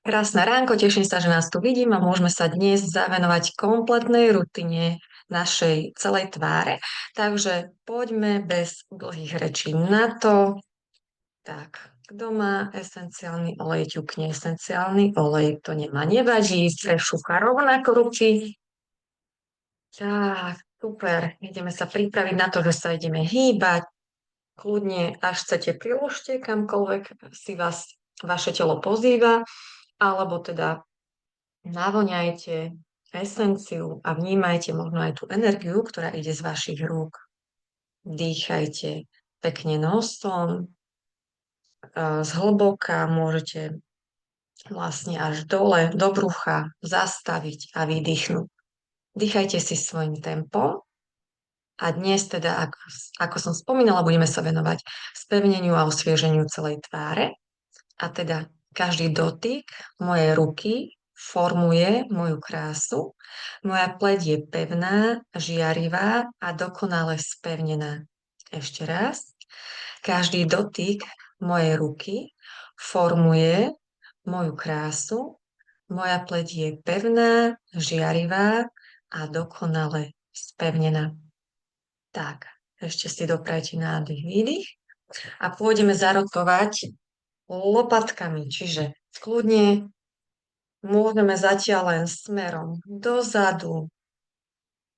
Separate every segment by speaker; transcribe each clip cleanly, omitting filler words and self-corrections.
Speaker 1: Krásne ránko, teším sa, že nás tu vidím a môžeme sa dnes zavenovať kompletnej rutine našej celej tváre. Takže poďme bez dlhých rečí na to. Tak, kto má esenciálny olej, ťukne esenciálny olej, to nemá, nevadí, šucha rovnako ruky. Tak, super, ideme sa pripraviť na to, že sa ideme hýbať. Kľudne, až chcete, priložte kamkoľvek si vás vaše telo pozýva, alebo teda navoňajte esenciu a vnímajte možno aj tú energiu, ktorá ide z vašich rúk. Dýchajte pekne nosom, zhlboka, môžete vlastne až dole do brucha zastaviť a vydýchnuť. Dýchajte si svojim tempom a dnes teda, ako som spomínala, budeme sa venovať spevneniu a osvieženiu celej tváre. A teda každý dotyk mojej ruky formuje moju krásu. Moja pleť je pevná, žiarivá a dokonale spevnená. Ešte raz. Každý dotyk mojej ruky formuje moju krásu. Moja pleť je pevná, žiarivá a dokonale spevnená. Tak, ešte si doprajte nádych, výdych a pôjdeme zarotovať lopatkami, čiže kľudne môžeme zatiaľ len smerom dozadu.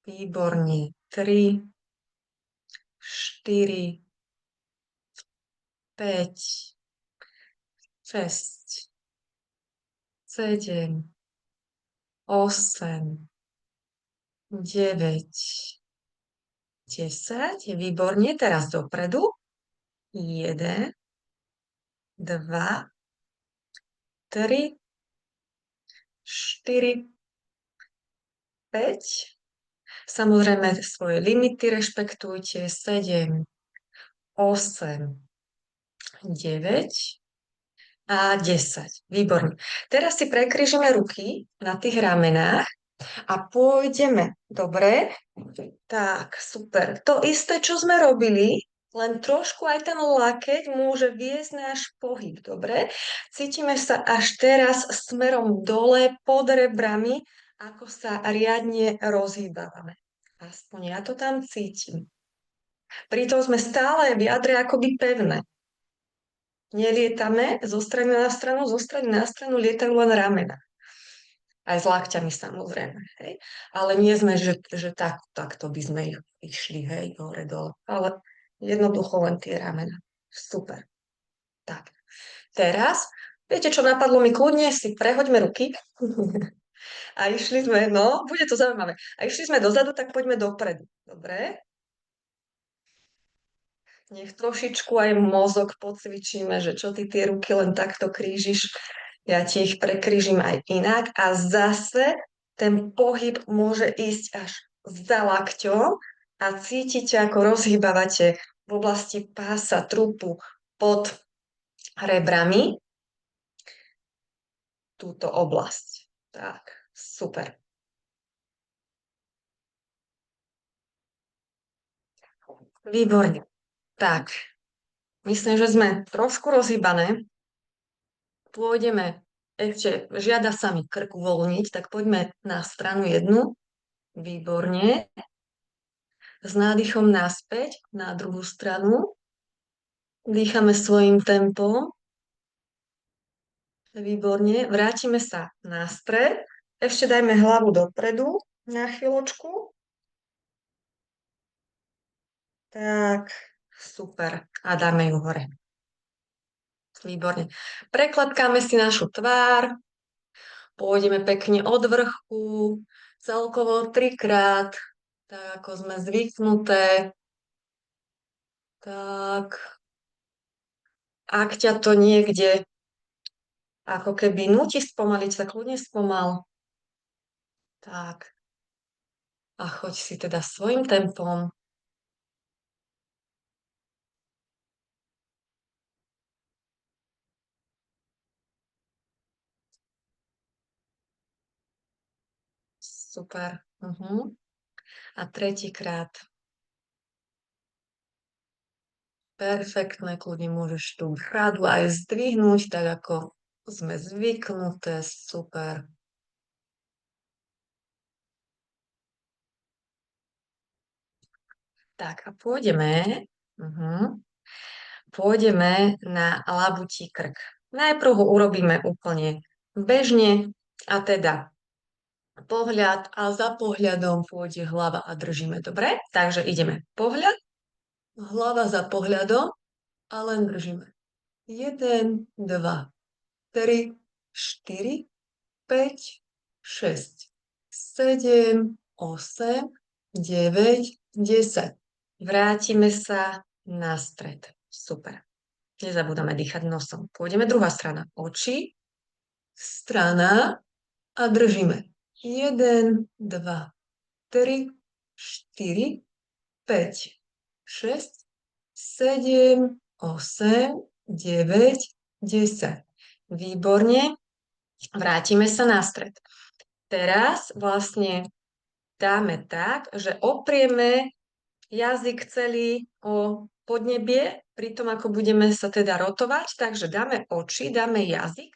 Speaker 1: Výborne. 3, 4, 5, 6, 7, 8, 9, 10. Výborne. Teraz dopredu. 1, 2, 3, 4, 5. Samozrejme svoje limity rešpektujte. 7, 8, 9 a 10. Výborne. Teraz si prekryžíme ruky na tých ramenách a pôjdeme. Dobre? Tak, super. To isté, čo sme robili, len trošku aj ten lakeť môže viesť náš pohyb. Dobre? Cítime sa až teraz smerom dole pod rebrami, ako sa riadne rozhýbávame. Aspoň ja to tam cítim. Pritom sme stále v jadre akoby pevné. Nelietame zo strany na stranu lietajú len ramena. Aj s lakťami samozrejme, hej. Ale nie sme, že takto by sme išli, hej, hore, dole. Ale jednoducho len tie ramena. Super. Tak. Teraz, viete, čo napadlo mi kľudne? Si prehoďme ruky. A išli sme, no, bude to zaujímavé. A išli sme dozadu, tak poďme dopredu. Dobre? Nech trošičku aj mozog pocvičíme, že čo ty tie ruky len takto krížiš, ja ti ich prekrížim aj inak a zase ten pohyb môže ísť až za lakťom a cítite, ako rozhýbavate v oblasti pása, trupu pod rebrami túto oblasť. Tak, super. Výborne. Tak, myslím, že sme trošku rozhýbané. Pôjdeme, ešte žiada sa mi krk uvoľniť, tak poďme na stranu jednu. Výborne. S nádychom naspäť na druhú stranu. Dýchame svojim tempom. Výborne. Vrátime sa nastred. Ešte dajme hlavu dopredu na chvíľočku. Tak, super. A dáme ju hore. Výborne. Prekladkáme si našu tvár. Pôjdeme pekne od vrchu, celkovo 3-krát, tak ako sme zvyknuté. Tak, ak ťa to niekde ako keby nutí spomaliť, sa kľudne spomal. Tak, a choď si teda svojim tempom. Super. A 3-krát. Perfektné, kľudne môžeš tú bradu aj zdvihnúť, tak ako sme zvyknuté. Super. Tak a pôjdeme na labutí krk. Najprv ho urobíme úplne bežne a teda pohľad a za pohľadom pôjde hlava a držíme. Dobre? Takže ideme. Pohľad, hlava za pohľadom a len držíme. 1, 2, 3, 4, 5, 6, 7, 8, 9, 10. Vrátime sa na stred. Super. Nezabúdame dýchať nosom. Pôjdeme druhá strana. Oči, strana a držíme. 1, 2, 3, 4, 5, 6, 7, 8, 9, 10. Výborne. Vrátime sa na stred. Teraz vlastne dáme tak, že oprieme jazyk celý o podnebie, pri tom, ako budeme sa teda rotovať. Takže dáme oči, dáme jazyk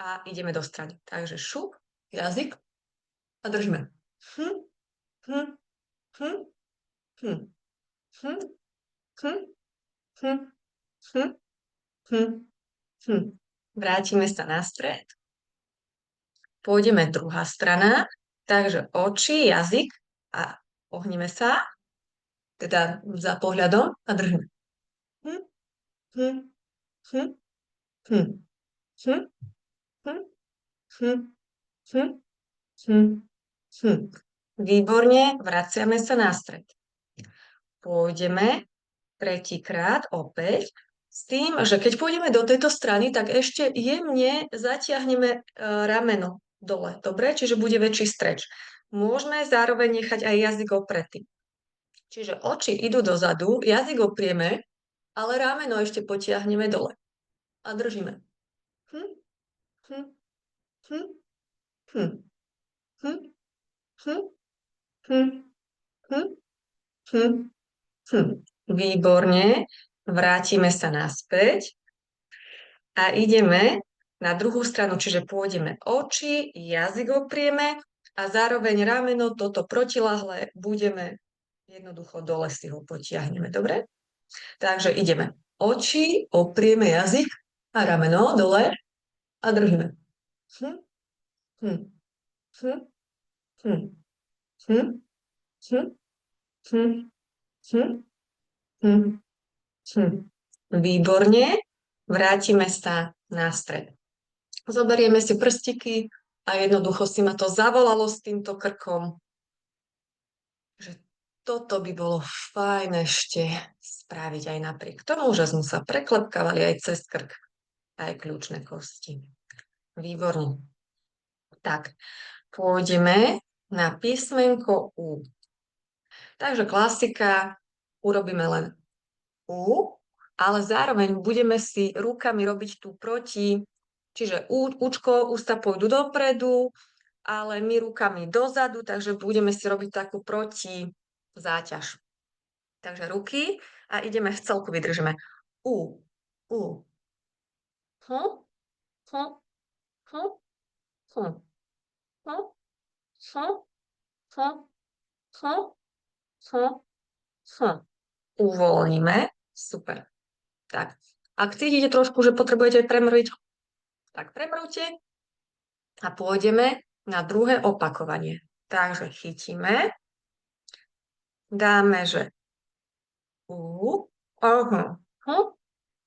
Speaker 1: a ideme do strany. Takže šup, jazyk a držíme. Hm, hm, hm, hm, hm, hm, hm, hm, hm, hm. Vrátime sa na stred. Pôjdeme druhá strana. Takže oči, jazyk a ohníme sa, teda za pohľadom a držíme. Hm, hm, hm, hm, hm, hm, hm, hm, hm, hm. Výborne, vraciame sa na stred. Pôjdeme tretíkrát opäť s tým, že keď pôjdeme do tejto strany, tak ešte jemne zatiahneme rameno dole. Dobre? Čiže bude väčší streč. Môžeme zároveň nechať aj jazyk opretý. Čiže oči idú dozadu, jazyk oprieme, ale rameno ešte potiahneme dole. A držíme. Hm, hm, hm, hm, hm, hm, hm, hm, hm, hm. Výborne. Vrátime sa naspäť a ideme na druhú stranu, čiže pôjdeme oči, jazyk oprieme a zároveň rameno, toto protilahlé, budeme jednoducho dole si ho potiahneme. Dobre? Takže ideme. Oči, oprieme jazyk a rameno dole a držíme. Hm, hm, hm, hm, hm, hm, hm, hm, hm, hm. Výborne. Vrátime sa na stred. Zoberieme si prstiky a jednoducho si ma to zavolalo s týmto krkom, že toto by bolo fajn ešte spraviť aj napriek tomu, že sme sa preklepkávali aj cez krk, aj kľúčne kosti. Výborne. Tak, pôjdeme na písmenko U. Takže klasika, urobíme len U, ale zároveň budeme si rukami robiť tú proti, čiže účko, ústa pôjdu dopredu, ale my rukami dozadu, takže budeme si robiť takú proti záťaž. Takže ruky a ideme v celku, vydržíme. U, U, hm, hm, hm, hm, hm, hm, hm, hm, hm, hm. Uvoľníme. Super. Tak. Ak cítite trošku, že potrebujete premrviť, tak premrvte a pôjdeme na druhé opakovanie. Takže chytíme, dáme, že U, aha, hm,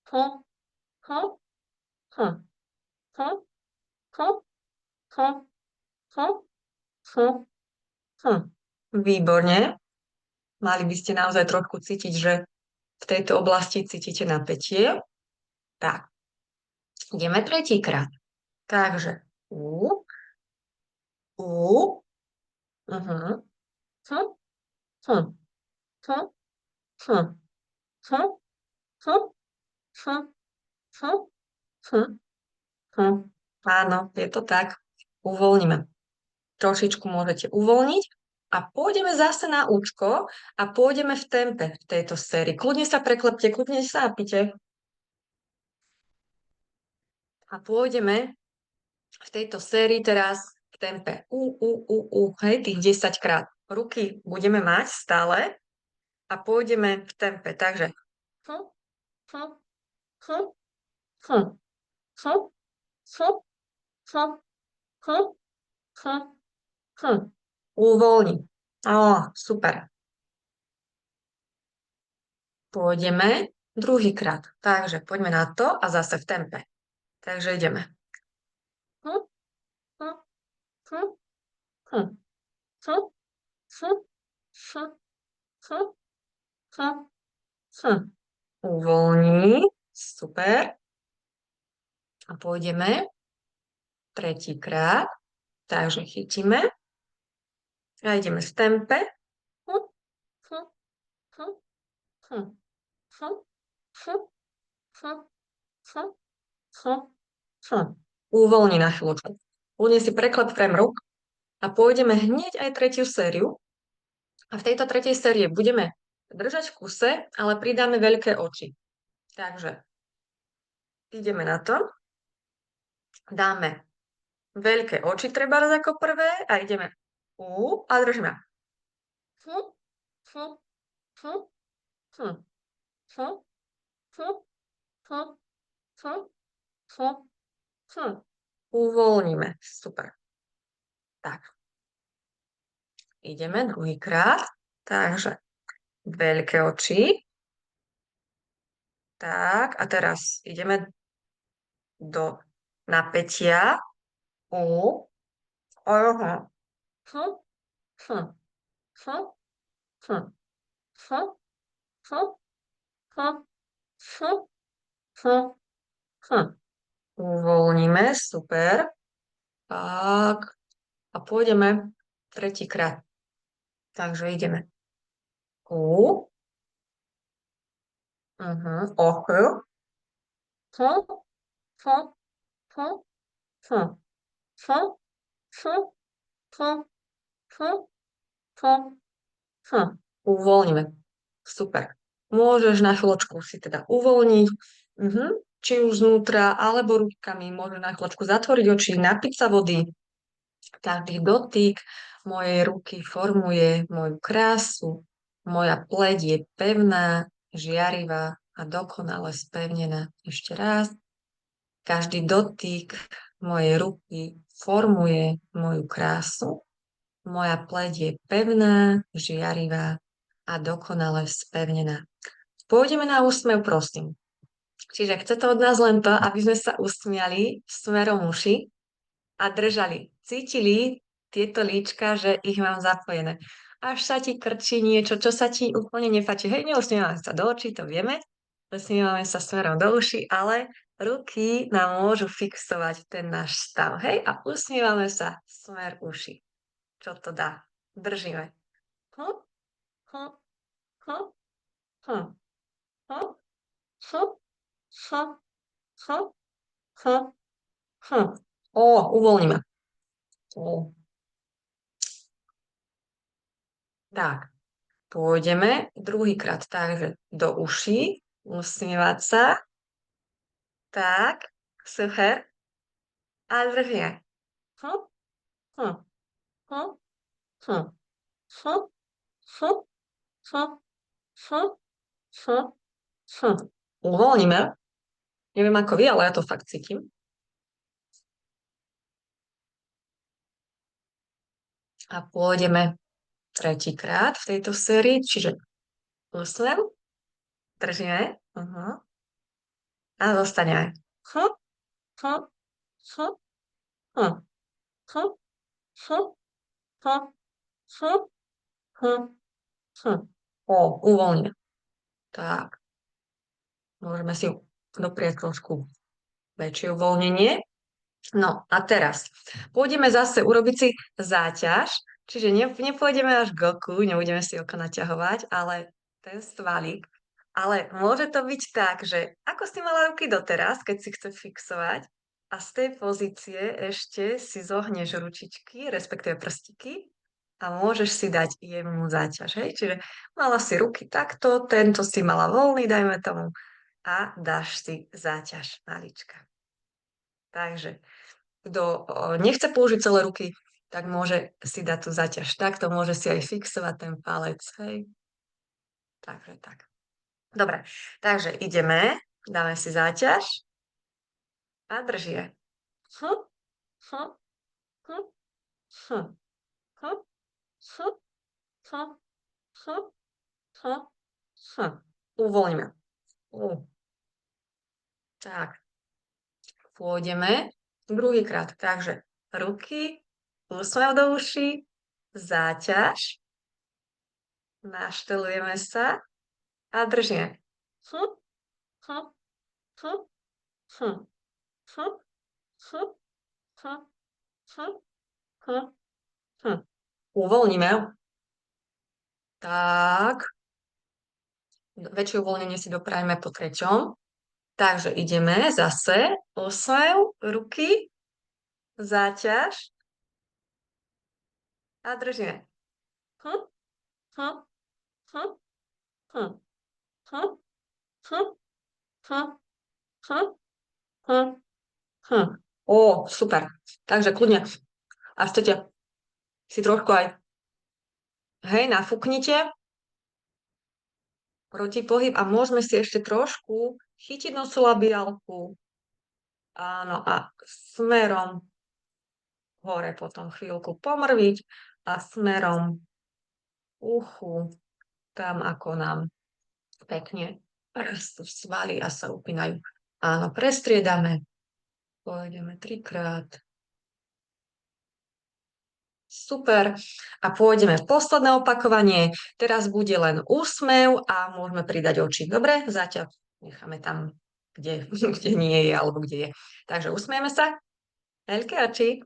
Speaker 1: hm, hm, hm, hm, hm, hm, hm, hm, hm. Výborne. Mali by ste naozaj trošku cítiť, že v tejto oblasti cítite napätie. Tak, ideme tretíkrát. Takže U, uh-huh, hm, hm, hm, hm, hm, hm, hm, hm, hm, hm. Áno, je to tak. Uvoľníme. Trošičku môžete uvoľniť A pôjdeme zase na účko a pôjdeme v tempe v tejto sérii. Kľudne sa preklepte, kľudne sa napite. A pôjdeme v tejto sérii teraz v tempe. Hej, tých 10 krát. Ruky budeme mať stále a pôjdeme v tempe. Takže hm, hm, hm, hm, hm, hm, hm, hm, hm, hm. Uvoľni. Super. Pôjdeme druhýkrát. Takže poďme na to a zase v tempe. Takže ideme. Hm, hm, hm, hm, hm, hm, hm, hm, hm, hm. Uvoľni. Super. A pôjdeme tretíkrát. Takže chytíme a ideme v tempe. Hm, hm, hm, hm, hm, hm, hm, hm, hm, hm. Uvoľni na chvíľočku. Ľudne si preklep frame rúk a pôjdeme hneď aj tretiu sériu. A v tejto tretej série budeme držať v kuse, ale pridáme veľké oči. Takže ideme na to. Dáme veľké oči treba ako prvé a ideme a držíme. Hm, hm, hm, hm, hm, hm, hm, hm, hm, hm. Uvoľníme. Super. Tak. Ideme druhýkrát. Takže veľké oči. Tak, a teraz ideme do napätia. Aha. Hm, hm, hm, hm, hm, hm, hm, hm, hm, hm. Uvoľníme, super. Tak. A pôjdeme tretíkrát. Takže ideme. Ochl. Hm, hm, hm, hm, hm, hm, hm, hm, hm, hm. Uvoľníme. Super. Môžeš na chvíľočku si teda uvoľniť, či už znútra, alebo rukami. Môžeš na chvíľočku zatvoriť oči, napiť sa vody. Každý dotyk mojej ruky formuje moju krásu. Moja pleť je pevná, žiarivá a dokonale spevnená. Ešte raz. Každý dotyk mojej ruky formuje moju krásu. Moja pleť je pevná, žiarivá a dokonale spevnená. Pôjdeme na úsmev, prosím. Čiže chce to od nás len to, aby sme sa usmiali smerom uši a držali. Cítili tieto líčka, že ich mám zapojené. Až sa ti krčí niečo, čo sa ti úplne nepáči. Hej, neusmievame sa do očí, to vieme. Usmievame sa smerom do uši, ale ruky nám môžu fixovať ten náš stav. Hej, a usmievame sa smer uši. Čo to dá? Držíme. Hm, hm, hm, hm, hm, hm, hm, hm, hm, hm. Uvoľníme. Ó. Tak. Pôjdeme druhýkrát, takže do uší, usmievať sa, tak, super, a držie. Hm, hm, hm, hm, hm, hm, hm, hm, hm, hm. Uvoľníme. Neviem ako vy, ale ja to fakt cítim. A pôjdeme tretíkrát v tejto sérii, čiže úsmev, držíme, a zostaneme. Hm, hm, hm, hm, hm, hm, hm, hm, hm, hm. Uvoľníme. Tak, môžeme si doprieť trošku väčšie uvoľnenie. No a teraz pôjdeme zase urobiť si záťaž, čiže nepôjdeme až k oku, nebudeme si oko naťahovať, ale ten svalík. Ale môže to byť tak, že ako si mala ruky doteraz, keď si chce fixovať a z tej pozície ešte si zohneš ručičky, respektíve prstiky a môžeš si dať jemnú záťaž. Hej? Čiže mala si ruky takto, tento si mala voľný, dajme tomu, a dáš si záťaž malička. Takže kto nechce použiť celé ruky, tak môže si dať tú záťaž takto, môže si aj fixovať ten palec. Hej? Takže tak. Dobre, takže ideme, dáme si záťaž a drž je. Hm, hm, hm, hm, hm, hm, hm, hm, hm, hm. Uvoľníme. Tak, pôjdeme druhýkrát. Takže ruky, úsmev do uší, záťaž, naštelujeme sa a držíme. Hm, hm, hm, hm, hm, hm, hm, hm, hm, hm. Uvoľníme. Tak, väčšie uvoľnenie si doprajme po treťom. Takže ideme zase, úsmev, ruky, záťaž a držíme. Hm, hm, hm, hm, hm, hm, hm, hm, hm, hm. Ó, super. Takže kľudne, ak chcete si trošku aj, hej, nafúknite protipohyb a môžeme si ešte trošku chytiť nosolabiálku. Áno, a smerom hore potom chvíľku pomrviť a smerom uchu, tam ako nám pekne rastú svaly a sa upínajú. Áno, prestriedame. Pôjdeme trikrát. Super. A pôjdeme posledné opakovanie. Teraz bude len úsmev a môžeme pridať oči. Dobre? Zatiaľ necháme tam, kde, kde nie je alebo kde je. Takže usmieme sa. Veľké oči.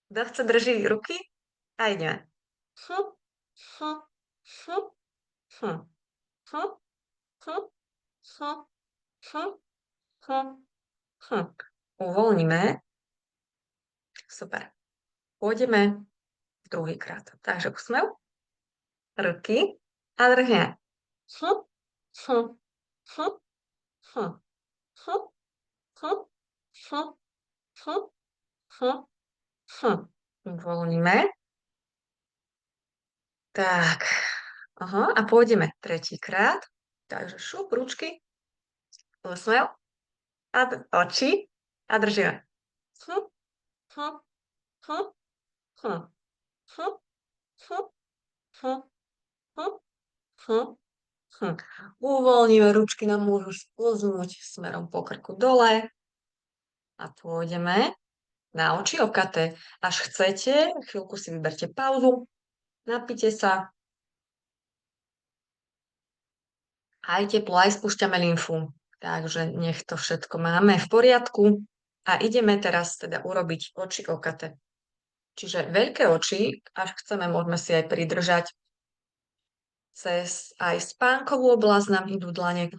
Speaker 1: Kto chce drží ruky? A ideme. Hm, hm, hm, hm, hm, hm, hm, hm, hm, hm. Uvoľníme. Super. Pôjdeme druhýkrát. Takže úsmev, ruky a drhne. Hm, hm, hm, hm, hm, hm, hm, hm, hm, hm. Uvoľníme. Tak. Aha, a pôjdeme tretíkrát. Takže šup, ručky, úsmev a oči a držíme. Hm, hm, hm, hm, hm, hm, hm, hm, hm, hm. Uvoľníme, ručky nám môžu sklznúť smerom po krku dole a pôjdeme na oči okaté. Až chcete, chvíľku si vyberte pauzu, napite sa, aj teplo, aj spúšťame lymfu. Takže nech to všetko máme v poriadku. A ideme teraz teda urobiť oči okaté. Čiže veľké oči, až chceme, môžeme si aj pridržať cez aj spánkovú oblasť nám idú dlane.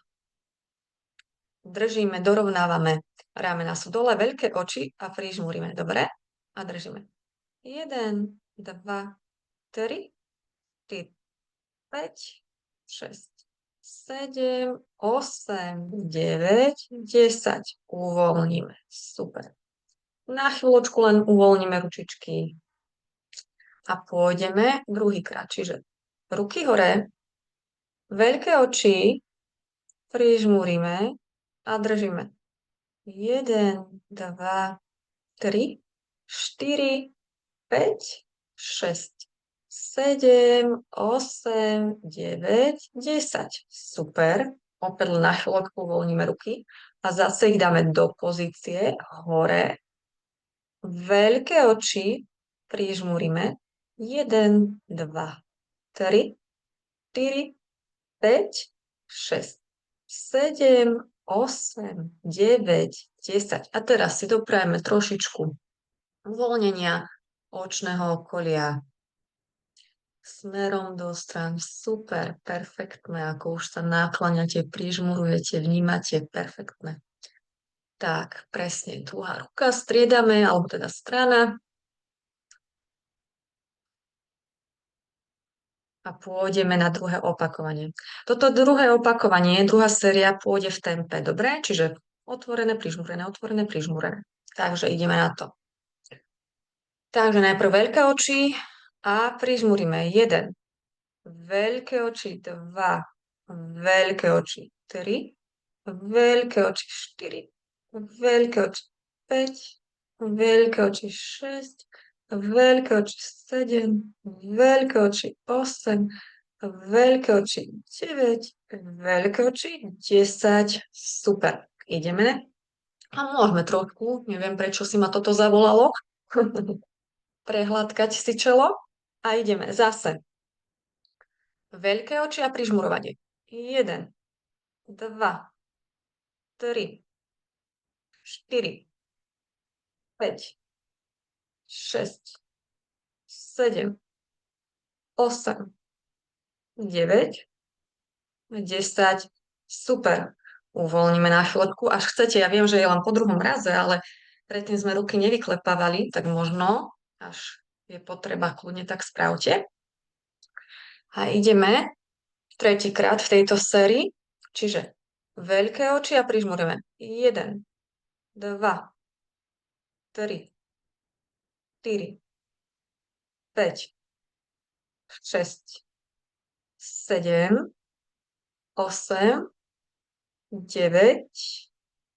Speaker 1: Držíme, dorovnávame. Ramena sú dole, veľké oči a prižmúrime. Dobre? A držíme. 1, 2, 3, 4, 5, 6, 7, 8, 9, 10. Uvoľníme. Super. Na chvíľočku len uvoľníme ručičky a pôjdeme druhýkrát. Čiže ruky hore, veľké oči, prižmúrime a držíme. 1, 2, 3, 4, 5, 6, 7, 8, 9, 10. Super. Opäť na chvíľku uvoľníme ruky a zase ich dáme do pozície hore. Veľké oči prižmúrime. 1, 2, 3, 4, 5, 6, 7, 8, 9, 10. A teraz si doprajeme trošičku uvoľnenia očného okolia smerom do strán. Super, perfektné. Ako už sa nákľaňate, prižmurujete, vnímate, perfektné. Tak, presne, druhá ruka striedame, alebo teda strana. a pôjdeme na druhé opakovanie. Toto druhé opakovanie, druhá séria pôjde v tempe, dobre? Čiže otvorené, prižmúrené. Takže ideme na to. Takže najprv veľké oči a prižmuríme. 1, veľké oči, 2, veľké oči, 3, veľké oči, 4, veľké oči, 5, veľké oči, 6, veľké oči, 7, veľké oči, 8, veľké oči, 9, veľké oči, 10. Super. Ideme. A môžeme trošku, neviem prečo si ma toto zavolalo, prehladkať si čelo. A ideme zase. Veľké oči a prižmurovanie. 1, 2, 3, 4, 5, 6, 7, 8, 9, 10. Super. Uvoľníme na chvíľku, až chcete. Ja viem, že je len po druhom raze, ale predtým sme ruky nevyklepávali, tak možno, až je potreba, kľudne tak spravte. A ideme tretíkrát v tejto sérii, čiže veľké oči a prižmurujeme. 1, 2, 3, 4, 5, 6, 7, 8, 9,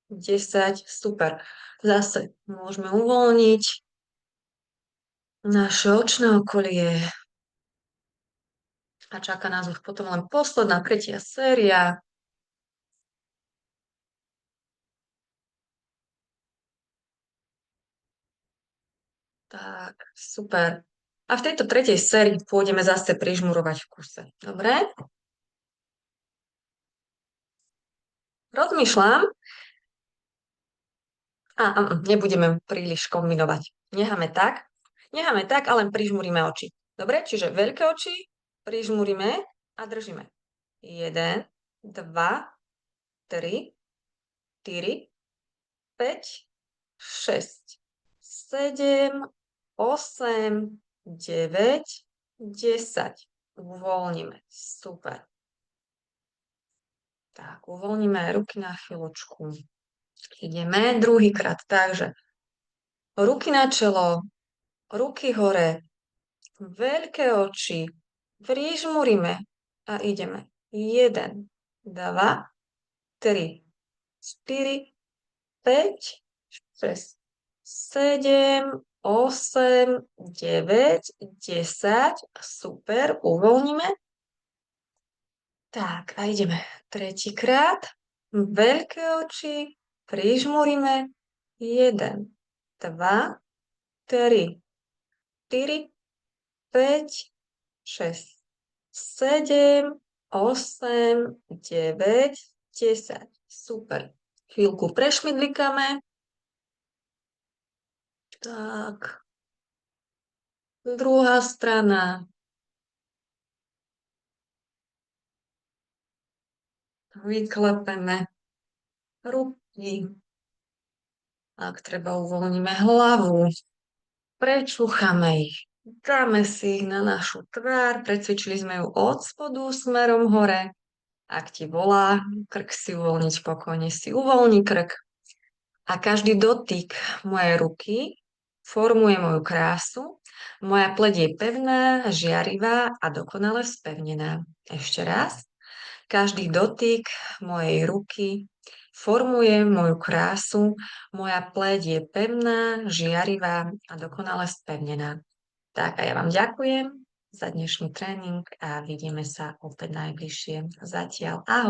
Speaker 1: 10. Super. Zase môžeme uvoľniť naše očné okolie. A čaká nás už potom len posledná, tretia séria. Tak, super. A v tejto tretej sérii pôjdeme zase prižmurovať v kuse. Dobre? Rozmýšľam. Nebudeme príliš kombinovať. Necháme tak a len prižmuríme oči. Dobre? Čiže veľké oči, prižmuríme a držíme. 1, 2, 3, 4, 5, 6, 7, 8, 9, 10. Uvoľníme. Super. Tak, uvoľníme aj ruky na chvíľočku. Ideme druhýkrát. Takže ruky na čelo, ruky hore, veľké oči, prižmuríme a ideme. 1, 2, 3, 4, 5, 6, 7, 8, 9, 10. Super, uvoľníme. Tak, a ideme tretíkrát. Veľké oči, prižmuríme. 1, 2, 3, 4, 5, 6, 7, 8, 9, 10. Super. Chvíľku prešmydlikame. Tak. Druhá strana. Vyklepeme ruky. Ak treba, uvoľníme hlavu. Prečúchame ich. Dáme si ich na našu tvár. Precvičili sme ju od spodu smerom hore. Ak ti volá krk si uvoľniť, pokojne si uvoľni krk. A každý dotyk mojej ruky formuje moju krásu. Moja pleť je pevná, žiarivá a dokonale spevnená. Ešte raz. Každý dotyk mojej ruky formuje moju krásu. Moja pleť je pevná, žiarivá a dokonale spevnená. Tak a ja vám ďakujem za dnešný tréning a vidíme sa opäť najbližšie. Zatiaľ ahoj.